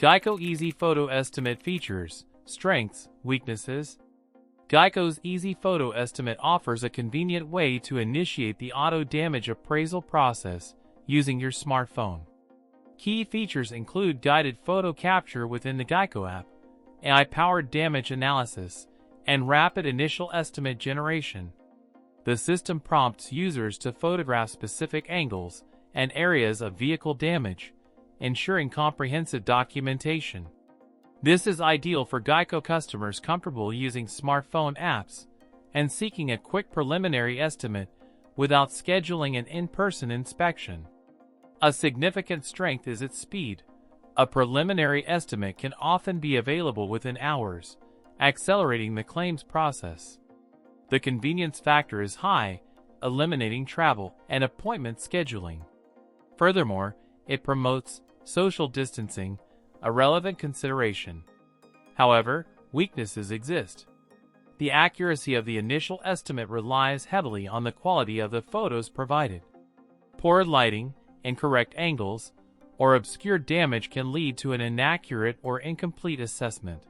Geico Easy Photo Estimate features, strengths, weaknesses. Geico's Easy Photo Estimate offers a convenient way to initiate the auto damage appraisal process using your smartphone. Key features include guided photo capture within the Geico app, AI-powered damage analysis, and rapid initial estimate generation. The system prompts users to photograph specific angles and areas of vehicle damage, ensuring comprehensive documentation. This is ideal for Geico customers comfortable using smartphone apps and seeking a quick preliminary estimate without scheduling an in-person inspection. A significant strength is its speed. A preliminary estimate can often be available within hours, accelerating the claims process. The convenience factor is high, eliminating travel and appointment scheduling. Furthermore, it promotes social distancing, a relevant consideration. However, weaknesses exist. The accuracy of the initial estimate relies heavily on the quality of the photos provided. Poor lighting, incorrect angles, or obscure damage can lead to an inaccurate or incomplete assessment.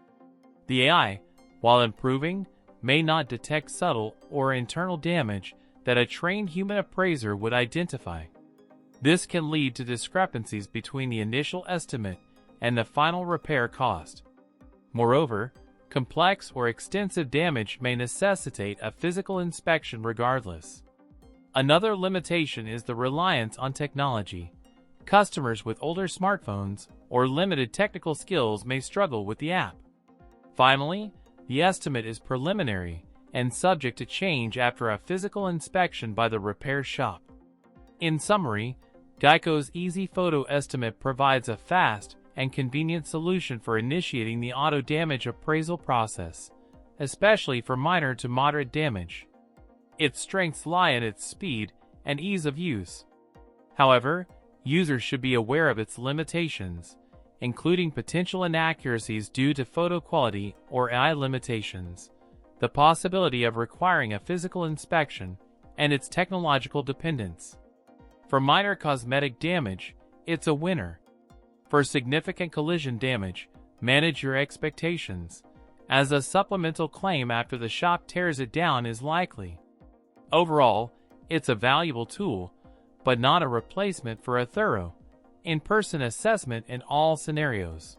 The AI, while improving, may not detect subtle or internal damage that a trained human appraiser would identify. This can lead to discrepancies between the initial estimate and the final repair cost. Moreover, complex or extensive damage may necessitate a physical inspection regardless. Another limitation is the reliance on technology. Customers with older smartphones or limited technical skills may struggle with the app. Finally, the estimate is preliminary and subject to change after a physical inspection by the repair shop. In summary, Geico's Easy Photo Estimate provides a fast and convenient solution for initiating the auto damage appraisal process, especially for minor to moderate damage. Its strengths lie in its speed and ease of use. However, users should be aware of its limitations, including potential inaccuracies due to photo quality or AI limitations, the possibility of requiring a physical inspection, and its technological dependence. For minor cosmetic damage, it's a winner. For significant collision damage, manage your expectations, as a supplemental claim after the shop tears it down is likely. Overall, it's a valuable tool, but not a replacement for a thorough, in-person assessment in all scenarios.